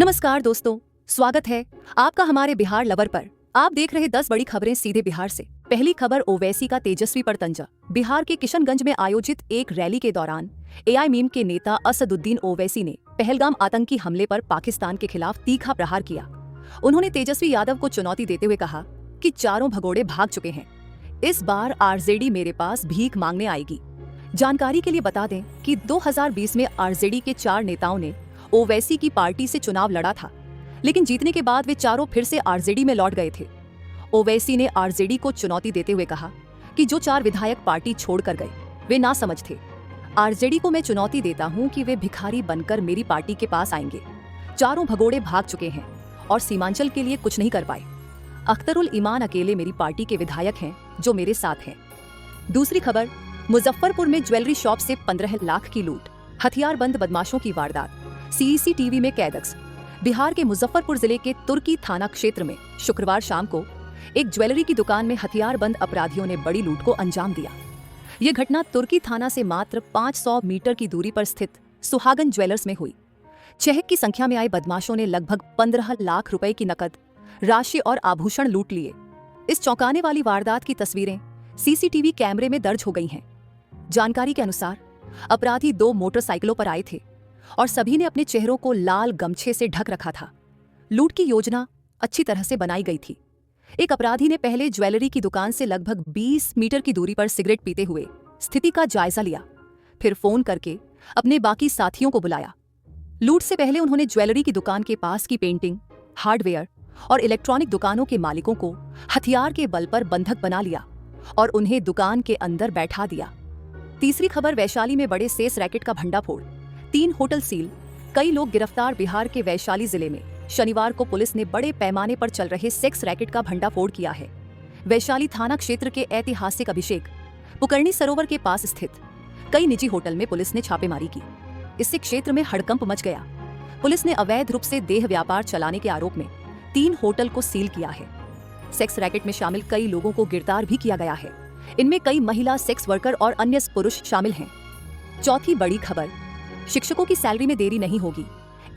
नमस्कार दोस्तों, स्वागत है आपका हमारे बिहार लवर पर। आप देख रहे 10 बड़ी खबरें सीधे बिहार से। पहली खबर, ओवैसी का तेजस्वी पर तंजा। बिहार के किशनगंज में आयोजित एक रैली के दौरान एआई मीम के नेता असदुद्दीन ओवैसी ने पहलगाम आतंकी हमले पर पाकिस्तान के खिलाफ तीखा प्रहार किया। उन्होंने तेजस्वी यादव को चुनौती देते हुए कहा कि चारों भगोड़े भाग चुके हैं, इस बार आरजेडी मेरे पास भीख मांगने आएगी। जानकारी के लिए बता दें कि 2020 में आरजेडी के 4 नेताओं ने ओवैसी की पार्टी से चुनाव लड़ा था, लेकिन जीतने के बाद वे चारों फिर से आरजेडी में लौट गए थे। ओवैसी ने आरजेडी को चुनौती देते हुए कहा कि जो 4 विधायक पार्टी छोड़कर गए वे नासमझ थे। आरजेडी को मैं चुनौती देता हूं कि वे भिखारी बनकर मेरी पार्टी के पास आएंगे। चारों भगोड़े भाग चुके हैं और सीमांचल के लिए कुछ नहीं कर पाए। अख्तरुल ईमान अकेले मेरी पार्टी के विधायक हैं जो मेरे साथ हैं। दूसरी खबर, मुजफ्फरपुर में ज्वेलरी शॉप से 15 लाख की लूट, हथियारबंद बदमाशों की वारदात, सीसीटीवी में कैदक्स। बिहार के मुजफ्फरपुर जिले के तुर्की थाना क्षेत्र में शुक्रवार शाम को एक ज्वेलरी की दुकान में हथियारबंद अपराधियों ने बड़ी लूट को अंजाम दिया। ये घटना तुर्की थाना से मात्र 500 मीटर की दूरी पर स्थित सुहागन ज्वेलर्स में हुई। 6 की संख्या में आए बदमाशों ने लगभग 15 लाख रुपए की नकद राशि और आभूषण लूट लिए। इस चौंकाने वाली वारदात की तस्वीरें सीसीटीवी कैमरे में दर्ज हो गई हैं। जानकारी के अनुसार अपराधी 2 मोटरसाइकिलों पर आए थे और सभी ने अपने चेहरों को लाल गमछे से ढक रखा था। लूट की योजना अच्छी तरह से बनाई गई थी। एक अपराधी ने पहले ज्वेलरी की दुकान से लगभग 20 मीटर की दूरी पर सिगरेट पीते हुए स्थिति का जायजा लिया, फिर फोन करके अपने बाकी साथियों को बुलाया। लूट से पहले उन्होंने ज्वेलरी की दुकान के पास की पेंटिंग, हार्डवेयर और इलेक्ट्रॉनिक दुकानों के मालिकों को हथियार के बल पर बंधक बना लिया और उन्हें दुकान के अंदर बैठा दिया। तीसरी खबर, वैशाली में बड़े सेक्स रैकेट का भंडाफोड़, 3 होटल सील, कई लोग गिरफ्तार। बिहार के वैशाली जिले में शनिवार को पुलिस ने बड़े पैमाने पर चल रहे सेक्स रैकेट का भंडाफोड़ किया है। वैशाली थाना क्षेत्र के ऐतिहासिक अभिषेक पुकरणी सरोवर के पास स्थित कई निजी होटल में पुलिस ने छापेमारी की। इससे क्षेत्र में हड़कंप मच गया। पुलिस ने अवैध रूप से देह व्यापार चलाने के आरोप में 3 होटल को सील किया है। सेक्स रैकेट में शामिल कई लोगों को गिरफ्तार भी किया गया है। इनमें कई महिला सेक्स वर्कर और अन्य पुरुष शामिल हैं। चौथी बड़ी खबर, शिक्षकों की सैलरी में देरी नहीं होगी,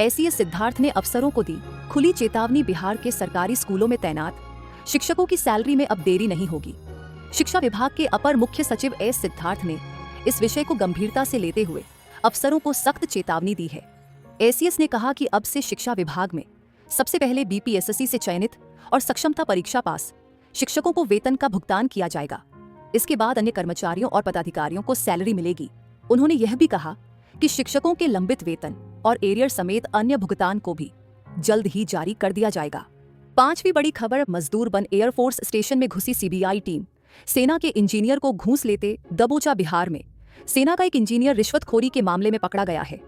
एसीएस सिद्धार्थ ने अफसरों को दी खुली चेतावनी। बिहार के सरकारी स्कूलों में तैनात शिक्षकों की सैलरी में अब देरी नहीं होगी। शिक्षा विभाग के अपर मुख्य सचिव एस सिद्धार्थ ने इस विषय को गंभीरता से लेते हुए अफसरों को सख्त चेतावनी दी है। एसीएस ने कहा कि अब से शिक्षा विभाग में सबसे पहले बीपीएससी से चयनित और सक्षमता परीक्षा पास शिक्षकों को वेतन का भुगतान किया जाएगा। इसके बाद अन्य कर्मचारियों और पदाधिकारियों को सैलरी मिलेगी। उन्होंने यह भी कहा कि शिक्षकों के लंबित वेतन और एरियर समेत अन्य भुगतान को भी जल्द ही जारी कर दिया जाएगा। 5वीं बड़ी खबर, मजदूर बन एयरफोर्स स्टेशन में घुसी सीबीआई टीम, सेना के इंजीनियर को घूस लेते दबोचा। बिहार में सेना का एक इंजीनियर रिश्वतखोरी के मामले में पकड़ा गया है।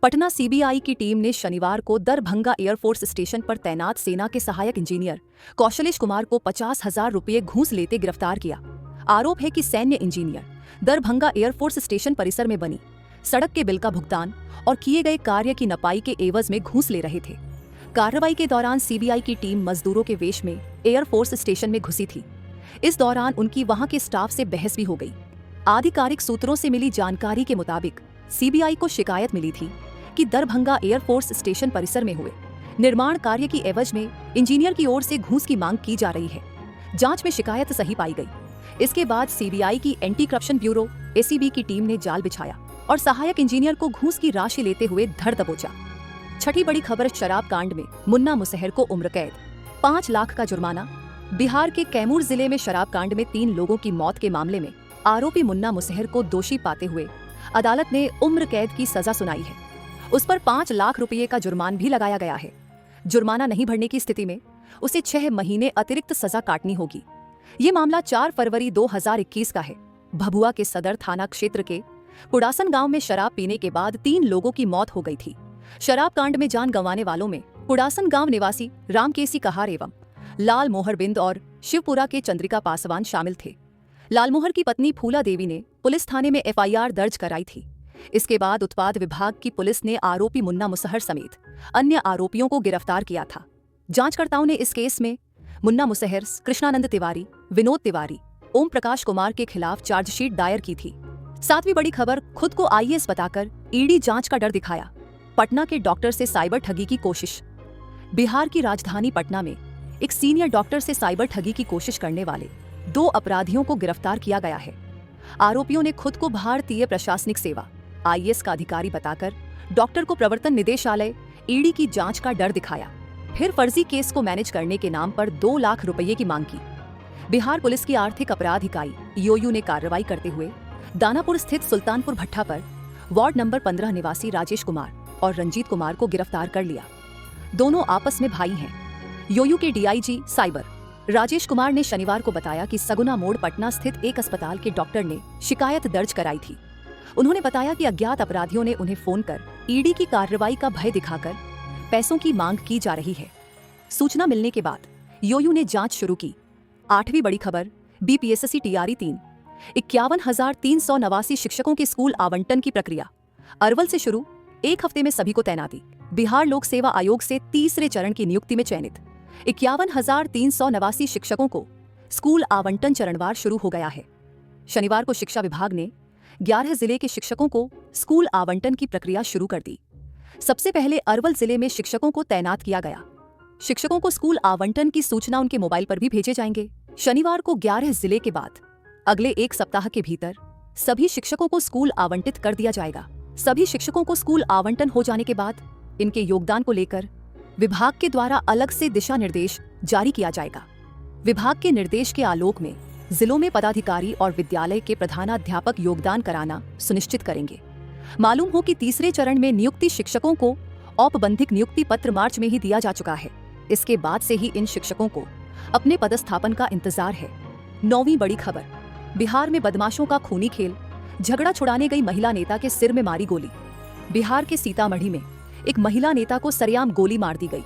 पटना सीबीआई की टीम ने शनिवार को दरभंगा एयरफोर्स स्टेशन पर तैनात सेना के सहायक इंजीनियर कौशलेश कुमार को 50,000 रुपये घूस लेते गिरफ्तार किया। आरोप है कि सैन्य इंजीनियर दरभंगा एयरफोर्स स्टेशन परिसर में बनी सड़क के बिल का भुगतान और किए गए कार्य की नपाई के एवज में घूस ले रहे थे। कार्रवाई के दौरान सीबीआई की टीम मजदूरों के वेश में एयरफोर्स स्टेशन में घुसी थी। इस दौरान उनकी वहां के स्टाफ से बहस भी हो गई। आधिकारिक सूत्रों से मिली जानकारी के मुताबिक सीबीआई को शिकायत मिली थी कि दरभंगा एयरफोर्स स्टेशन परिसर में हुए निर्माण कार्य की एवज में इंजीनियर की ओर से घूस की मांग की जा रही है। जांच में शिकायत सही पाई गई। इसके बाद सीबीआई की एंटी करप्शन ब्यूरो एसीबी की टीम ने जाल बिछाया और सहायक इंजीनियर को घूस की राशि लेते हुए धर दबोचा। छठी बड़ी खबर, शराब कांड में मुन्ना मुसहर को उम्र कैद, 5 लाख का जुर्माना। बिहार के कैमूर जिले में शराब कांड में 3 लोगों की मौत के मामले में आरोपी मुन्ना मुसहर को दोषी पाते हुए अदालत ने उम्र कैद की सजा सुनाई है। उस पर 5 लाख रुपये का जुर्मान भी लगाया गया है। जुर्माना नहीं भरने की स्थिति में उसे 6 महीने अतिरिक्त सजा काटनी होगी। ये मामला 4 फरवरी 2021 का है। भभुआ के सदर थाना क्षेत्र के कुड़ासन गांव में शराब पीने के बाद 3 लोगों की मौत हो गई थी। शराब कांड में जान गंवाने वालों में कुड़ासन गांव निवासी रामकेसी कहार एवं लाल मोहर बिंद और शिवपुरा के चंद्रिका पासवान शामिल थे। लालमोहर की पत्नी फूला देवी ने पुलिस थाने में एफआईआर दर्ज कराई थी। इसके बाद उत्पाद विभाग की पुलिस ने आरोपी मुन्ना मुसहर समेत अन्य आरोपियों को गिरफ्तार किया था। जांचकर्ताओं ने इस केस में मुन्ना मुसहर, कृष्णानंद तिवारी, विनोद तिवारी, ओम प्रकाश कुमार के खिलाफ चार्जशीट दायर की थी। 7वीं बड़ी खबर, खुद को आईएएस बताकर ईडी जांच का डर दिखाया। पटना के डॉक्टर से साइबर ठगी की कोशिश। बिहार की राजधानी पटना में एक सीनियर डॉक्टर से साइबर ठगी की कोशिश करने वाले 2 अपराधियों को गिरफ्तार किया गया है। आरोपियों ने खुद को भारतीय प्रशासनिक सेवा (IAS) का अधिकारी बताकर डॉक्टर को प्रवर्तन निदेशालय (ED) की जांच का डर दिखाया, फिर फर्जी केस को मैनेज करने के नाम पर 2 लाख रुपये की मांग की। बिहार पुलिस की आर्थिक अपराध इकाई (EOU) ने कार्रवाई करते हुए दानापुर स्थित सुल्तानपुर भट्टा पर वार्ड नंबर 15 निवासी राजेश कुमार और रंजीत कुमार को गिरफ्तार कर लिया। दोनों आपस में भाई हैं। EOU के DIG साइबर राजेश कुमार ने शनिवार को बताया कि सगुना मोड़ पटना स्थित एक अस्पताल के डॉक्टर ने शिकायत दर्ज कराई थी। उन्होंने बताया कि अज्ञात अपराधियों ने उन्हें फोन कर ED की कार्रवाई का भय दिखाकर पैसों की मांग की जा रही है। सूचना मिलने के बाद EOU ने जांच शुरू की। 8वीं बड़ी खबर BPSC TRE 3 51,389 शिक्षकों के स्कूल आवंटन की प्रक्रिया अरवल से शुरू, 1 हफ्ते में सभी को तैनाती। बिहार लोक सेवा आयोग से तीसरे चरण की नियुक्ति में चयनित 51,389 शिक्षकों को स्कूल आवंटन चरणवार शुरू हो गया है। शनिवार को शिक्षा विभाग ने 11 जिले के शिक्षकों को स्कूल आवंटन की प्रक्रिया शुरू कर दी। सबसे पहले अरवल जिले में शिक्षकों को तैनात किया गया। शिक्षकों को स्कूल आवंटन की सूचना उनके मोबाइल पर भी भेजे जाएंगे। शनिवार को 11 जिले के बाद अगले 1 सप्ताह के भीतर सभी शिक्षकों को स्कूल आवंटित कर दिया जाएगा। सभी शिक्षकों को स्कूल आवंटन हो जाने के बाद इनके योगदान को लेकर विभाग के द्वारा अलग से दिशा निर्देश जारी किया जाएगा। विभाग के निर्देश के आलोक में जिलों में पदाधिकारी और विद्यालय के प्रधानाध्यापक योगदान कराना सुनिश्चित करेंगे। मालूम हो कि तीसरे चरण में नियुक्ति शिक्षकों को औपबंधिक नियुक्ति पत्र मार्च में ही दिया जा चुका है। इसके बाद से ही इन शिक्षकों को अपने पदस्थापन का इंतजार है। 9वीं बड़ी खबर बिहार में बदमाशों का खूनी खेल, झगड़ा छुड़ाने गई महिला नेता के सिर में मारी गोली। बिहार के सीतामढ़ी में एक महिला नेता को सरेआम गोली मार दी गई।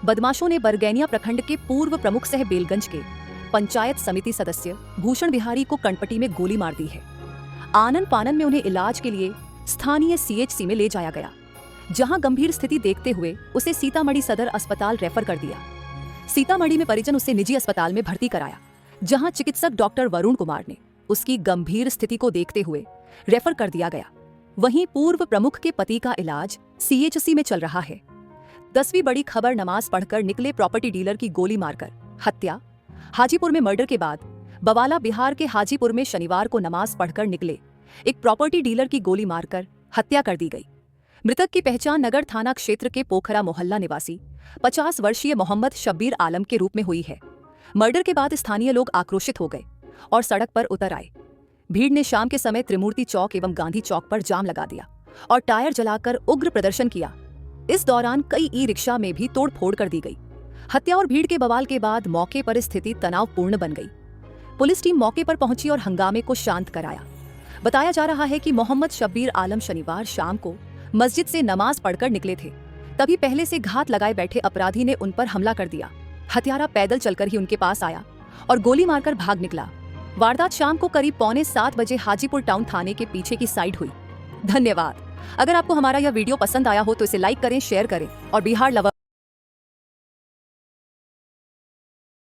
बदमाशों ने बरगैनिया प्रखंड के पूर्व प्रमुख सह बेलगंज के पंचायत समिति सदस्य भूषण बिहारी को कनपटी में गोली मार दी है। आनन फानन में उन्हें इलाज के लिए स्थानीय CHC में ले जाया गया, जहां गंभीर स्थिति देखते हुए उसे सीतामढ़ी सदर अस्पताल रेफर कर दिया। सीतामढ़ी में परिजन उसे निजी अस्पताल में भर्ती कराया, जहां चिकित्सक डॉक्टर वरुण कुमार ने उसकी गंभीर स्थिति को देखते हुए रेफर कर दिया गया। वहीं पूर्व प्रमुख के पति का इलाज CHC में चल रहा है। 10वीं बड़ी खबर नमाज पढ़कर निकले प्रॉपर्टी डीलर की गोली मारकर हत्या। हाजीपुर में मर्डर के बाद बवाला बिहार के हाजीपुर में शनिवार को नमाज पढ़कर निकले एक प्रॉपर्टी डीलर की गोली मारकर हत्या कर दी गई। मृतक की पहचान नगर थाना क्षेत्र के पोखरा मोहल्ला निवासी 50 वर्षीय मोहम्मद शब्बीर आलम के रूप में हुई है। मर्डर के बाद स्थानीय लोग आक्रोशित हो गए और सड़क पर उतर आए। भीड़ ने शाम के समय त्रिमूर्ति चौक एवं गांधी चौक पर जाम लगा दिया और टायर जलाकर उग्र प्रदर्शन किया। इस दौरान कई ई-रिक्शा में भी तोड़फोड़ कर दी गई। हत्या और भीड़ के बवाल के बाद मौके पर स्थिति तनावपूर्ण बन गई। पुलिस टीम मौके पर पहुंची और हंगामे को शांत कराया। बताया जा रहा है कि मोहम्मद शब्बीर आलम शनिवार शाम को मस्जिद से नमाज पढ़कर निकले थे, तभी पहले से घात लगाए बैठे अपराधी ने उन पर हमला कर दिया। हत्यारा पैदल चलकर ही उनके पास आया और गोली मारकर भाग निकला। वारदात शाम को करीब 6:45 बजे हाजीपुर टाउन थाने के पीछे की साइड हुई। धन्यवाद। अगर आपको हमारा यह वीडियो पसंद आया हो तो इसे लाइक करें, शेयर करें और बिहार लवर